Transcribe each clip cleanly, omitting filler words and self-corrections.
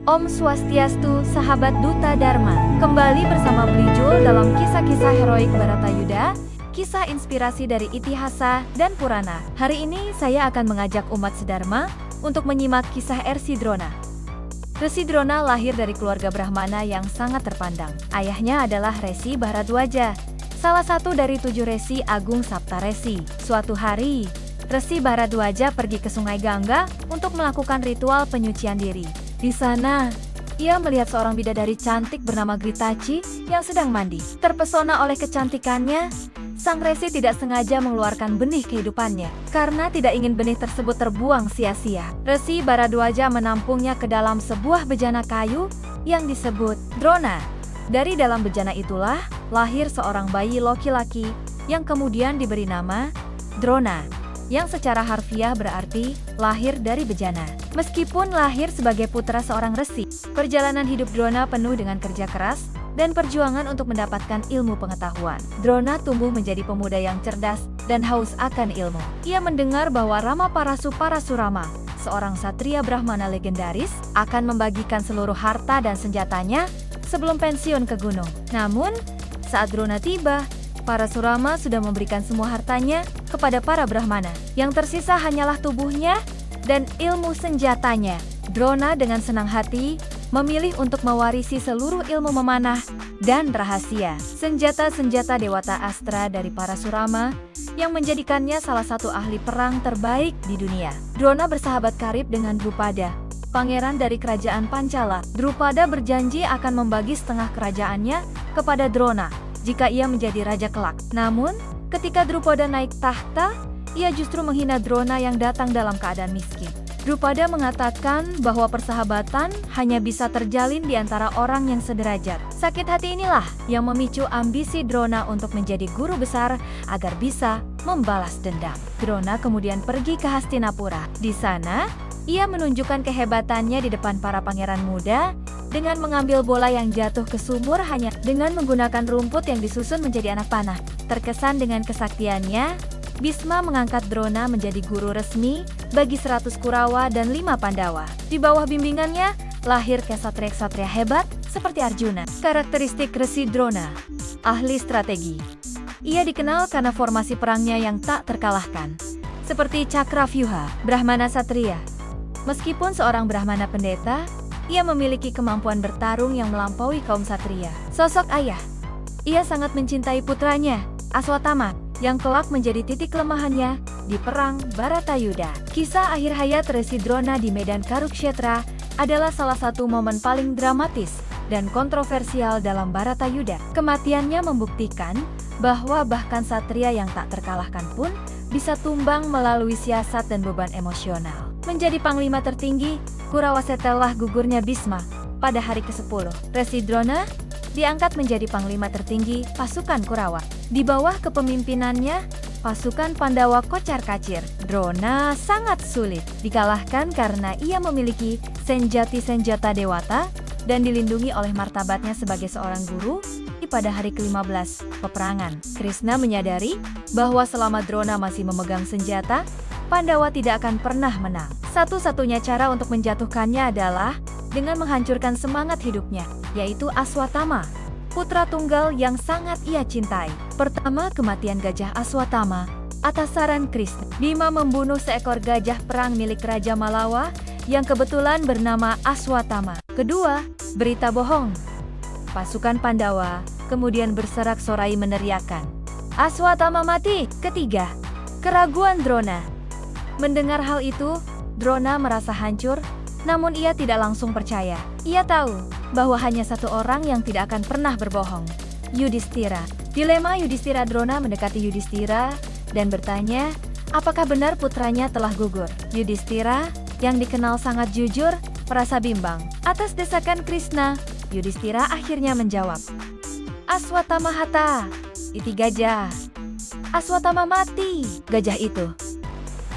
Om Swastiastu, sahabat Duta Dharma. Kembali bersama Prijul dalam kisah-kisah heroik Baratayuda, kisah inspirasi dari Itihasa dan Purana. Hari ini saya akan mengajak umat sedharma untuk menyimak kisah Resi Drona. Resi Drona lahir dari keluarga Brahmana yang sangat terpandang. Ayahnya adalah Resi Bharadwaja, salah satu dari 7 Resi Agung Saptaresi. Suatu hari, Resi Bharadwaja pergi ke Sungai Gangga untuk melakukan ritual penyucian diri. Di sana, ia melihat seorang bidadari cantik bernama Gritachi yang sedang mandi. Terpesona oleh kecantikannya, sang resi tidak sengaja mengeluarkan benih kehidupannya. Karena tidak ingin benih tersebut terbuang sia-sia, Resi Bharadwaja menampungnya ke dalam sebuah bejana kayu yang disebut Drona. Dari dalam bejana itulah lahir seorang bayi laki-laki yang kemudian diberi nama Drona, yang secara harfiah berarti lahir dari bejana. Meskipun lahir sebagai putra seorang resi, perjalanan hidup Drona penuh dengan kerja keras dan perjuangan untuk mendapatkan ilmu pengetahuan. Drona tumbuh menjadi pemuda yang cerdas dan haus akan ilmu. Ia mendengar bahwa Rama Parasurama, seorang satria Brahmana legendaris, akan membagikan seluruh harta dan senjatanya sebelum pensiun ke gunung. Namun, saat Drona tiba, Parasurama sudah memberikan semua hartanya kepada para Brahmana. Yang tersisa hanyalah tubuhnya dan ilmu senjatanya. Drona dengan senang hati memilih untuk mewarisi seluruh ilmu memanah dan rahasia. Senjata-senjata Dewata Astra dari Parasurama yang menjadikannya salah satu ahli perang terbaik di dunia. Drona bersahabat karib dengan Drupada, pangeran dari kerajaan Pancala. Drupada berjanji akan membagi setengah kerajaannya kepada Drona jika ia menjadi raja kelak. Namun, ketika Drupada naik tahta, ia justru menghina Drona yang datang dalam keadaan miskin. Drupada mengatakan bahwa persahabatan hanya bisa terjalin di antara orang yang sederajat. Sakit hati inilah yang memicu ambisi Drona untuk menjadi guru besar agar bisa membalas dendam. Drona kemudian pergi ke Hastinapura. Di sana, ia menunjukkan kehebatannya di depan para pangeran muda dengan mengambil bola yang jatuh ke sumur hanya dengan menggunakan rumput yang disusun menjadi anak panah. Terkesan dengan kesaktiannya, Bhisma mengangkat Drona menjadi guru resmi bagi 100 Kurawa dan 5 Pandawa. Di bawah bimbingannya, lahir ksatria-ksatria hebat seperti Arjuna. Karakteristik Resi Drona: ahli strategi. Ia dikenal karena formasi perangnya yang tak terkalahkan, seperti Cakravyuha, Brahmana Satria. Meskipun seorang Brahmana pendeta, ia memiliki kemampuan bertarung yang melampaui kaum Satria. Sosok ayah: ia sangat mencintai putranya, Aswatama, yang kelak menjadi titik kelemahannya di perang Baratayuda. Kisah akhir hayat Resi Drona di medan Kurukshetra adalah salah satu momen paling dramatis dan kontroversial dalam Baratayuda. Kematiannya membuktikan bahwa bahkan satria yang tak terkalahkan pun bisa tumbang melalui siasat dan beban emosional. Menjadi panglima tertinggi, Kurawa setelah gugurnya Bhisma pada hari ke-10. Resi Drona diangkat menjadi panglima tertinggi pasukan Kurawa. Di bawah kepemimpinannya, pasukan Pandawa kocar-kacir. Drona sangat sulit dikalahkan karena ia memiliki senjata dewata dan dilindungi oleh martabatnya sebagai seorang guru. Pada hari ke-15 peperangan, Krishna menyadari bahwa selama Drona masih memegang senjata, Pandawa tidak akan pernah menang. Satu-satunya cara untuk menjatuhkannya adalah dengan menghancurkan semangat hidupnya, yaitu Aswatama, putra tunggal yang sangat ia cintai. Pertama, kematian Gajah Aswatama atas saran Krishna. Bima membunuh seekor gajah perang milik Raja Malawa yang kebetulan bernama Aswatama. Kedua, berita bohong. Pasukan Pandawa kemudian bersorak-sorai meneriakkan, "Aswatama mati!" Ketiga, keraguan Drona. Mendengar hal itu, Drona merasa hancur, namun ia tidak langsung percaya. Ia tahu bahwa hanya satu orang yang tidak akan pernah berbohong, Yudhishthira. Dilema Yudhishthira: Drona mendekati Yudhishthira dan bertanya, apakah benar putranya telah gugur. Yudhishthira, yang dikenal sangat jujur, merasa bimbang. Atas desakan Krishna, Yudhishthira akhirnya menjawab, "Aswatama hata, iti gajah." Aswatama mati, gajah itu.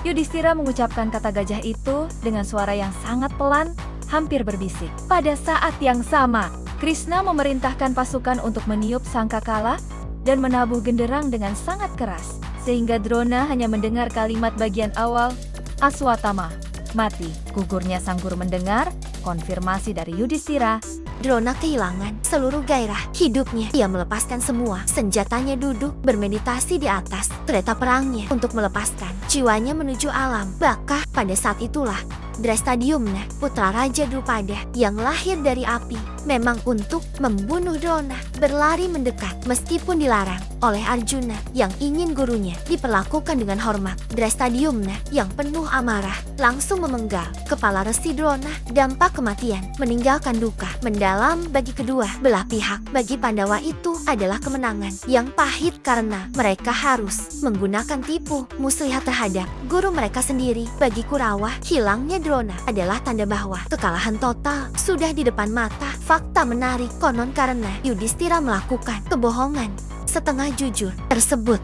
Yudhishthira mengucapkan kata gajah itu dengan suara yang sangat pelan, hampir berbisik. Pada saat yang sama, Krishna memerintahkan pasukan untuk meniup sangkakala dan menabuh genderang dengan sangat keras, sehingga Drona hanya mendengar kalimat bagian awal, "Aswatama mati." Gugurnya sang guru mendengar, konfirmasi dari Yudhistira. Drona kehilangan seluruh gairah hidupnya. Ia melepaskan semua senjatanya, duduk bermeditasi di atas kereta perangnya untuk melepaskan jiwanya menuju alam baka. Pada saat itulah Drestadiumna, putra Raja Drupada yang lahir dari api, memang untuk membunuh Drona, berlari mendekat meskipun dilarang oleh Arjuna yang ingin gurunya diperlakukan dengan hormat. Drestadiumna yang penuh amarah langsung memenggal kepala Resi Drona. Dampak kematian meninggalkan duka mendalam bagi kedua belah pihak. Bagi Pandawa itu adalah kemenangan yang pahit karena mereka harus menggunakan tipu muslihat terhadap guru mereka sendiri. Bagi Kurawa, hilangnya Drona adalah tanda bahwa kekalahan total sudah di depan mata. Fakta menarik, konon karena Yudhistira melakukan kebohongan setengah jujur tersebut,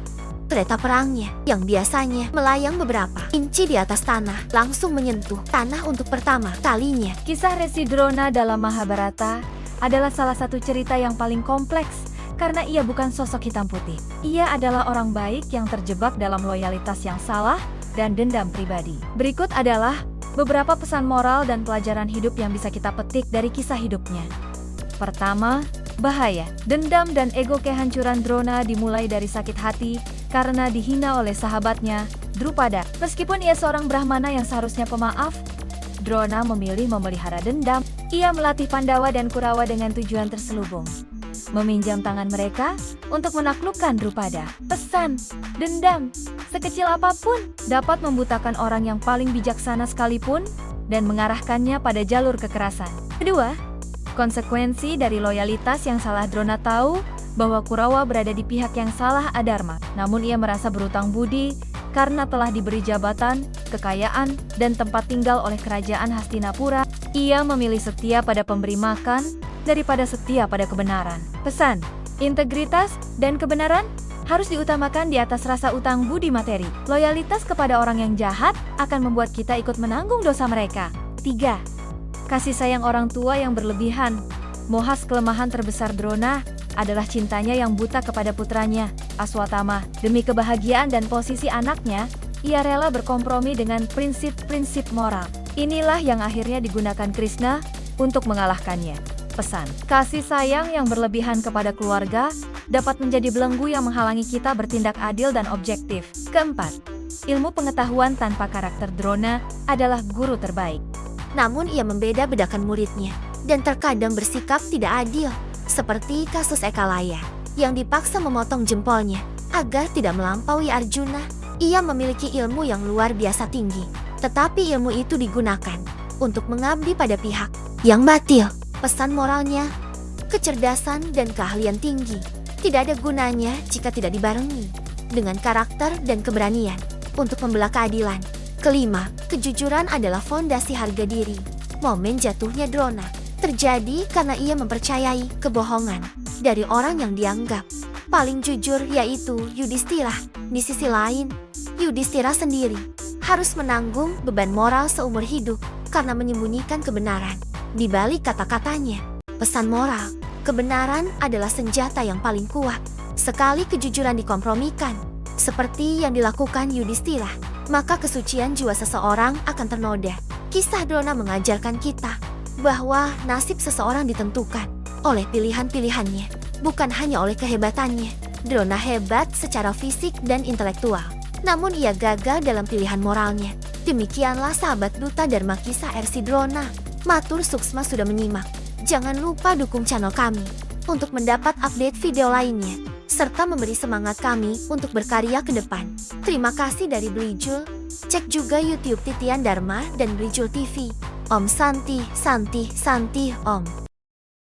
kereta perangnya yang biasanya melayang beberapa inci di atas tanah langsung menyentuh tanah untuk pertama kalinya. Kisah Resi Drona dalam Mahabharata adalah salah satu cerita yang paling kompleks karena ia bukan sosok hitam putih. Ia adalah orang baik yang terjebak dalam loyalitas yang salah dan dendam pribadi. Berikut adalah beberapa pesan moral dan pelajaran hidup yang bisa kita petik dari kisah hidupnya. Pertama, bahaya. Dendam dan ego. Kehancuran Drona dimulai dari sakit hati karena dihina oleh sahabatnya, Drupada. Meskipun ia seorang Brahmana yang seharusnya pemaaf, Drona memilih memelihara dendam. Ia melatih Pandawa dan Kurawa dengan tujuan terselubung, meminjam tangan mereka untuk menaklukkan Drupada. Pesan, dendam, sekecil apapun, dapat membutakan orang yang paling bijaksana sekalipun dan mengarahkannya pada jalur kekerasan. Kedua, konsekuensi dari loyalitas yang salah. Drona tahu bahwa Kurawa berada di pihak yang salah, adharma. Namun ia merasa berutang budi karena telah diberi jabatan, kekayaan, dan tempat tinggal oleh kerajaan Hastinapura. Ia memilih setia pada pemberi makan daripada setia pada kebenaran. Pesan, integritas dan kebenaran harus diutamakan di atas rasa utang budi materi. Loyalitas kepada orang yang jahat akan membuat kita ikut menanggung dosa mereka. 3. Kasih sayang orang tua yang berlebihan. Mohas kelemahan terbesar Drona adalah cintanya yang buta kepada putranya, Aswatthama. Demi kebahagiaan dan posisi anaknya, ia rela berkompromi dengan prinsip-prinsip moral. Inilah yang akhirnya digunakan Krishna untuk mengalahkannya. Pesan, kasih sayang yang berlebihan kepada keluarga dapat menjadi belenggu yang menghalangi kita bertindak adil dan objektif. Keempat, ilmu pengetahuan tanpa karakter. Drona adalah guru terbaik. Namun ia membeda-bedakan muridnya dan terkadang bersikap tidak adil, seperti kasus Ekalaya yang dipaksa memotong jempolnya agar tidak melampaui Arjuna. Ia memiliki ilmu yang luar biasa tinggi, tetapi ilmu itu digunakan untuk mengabdi pada pihak yang batil. Pesan moralnya, kecerdasan dan keahlian tinggi tidak ada gunanya jika tidak dibarengi dengan karakter dan keberanian untuk membela keadilan. Kelima, kejujuran adalah fondasi harga diri. Momen jatuhnya Drona terjadi karena ia mempercayai kebohongan dari orang yang dianggap paling jujur, yaitu Yudhistira. Di sisi lain, Yudhistira sendiri harus menanggung beban moral seumur hidup karena menyembunyikan kebenaran di balik kata-katanya. Pesan moral, kebenaran adalah senjata yang paling kuat. Sekali kejujuran dikompromikan, seperti yang dilakukan Yudhistira, maka kesucian jiwa seseorang akan ternoda. Kisah Drona mengajarkan kita bahwa nasib seseorang ditentukan oleh pilihan-pilihannya, bukan hanya oleh kehebatannya. Drona hebat secara fisik dan intelektual, namun ia gagal dalam pilihan moralnya. Demikianlah sahabat Duta Dharma kisah RC Drona. Matur Suksma sudah menyimak. Jangan lupa dukung channel kami untuk mendapat update video lainnya, serta memberi semangat kami untuk berkarya ke depan. Terima kasih dari Blijul. Cek juga YouTube Titian Dharma dan Blijul TV. Om Santi, Santi, Santi, Om.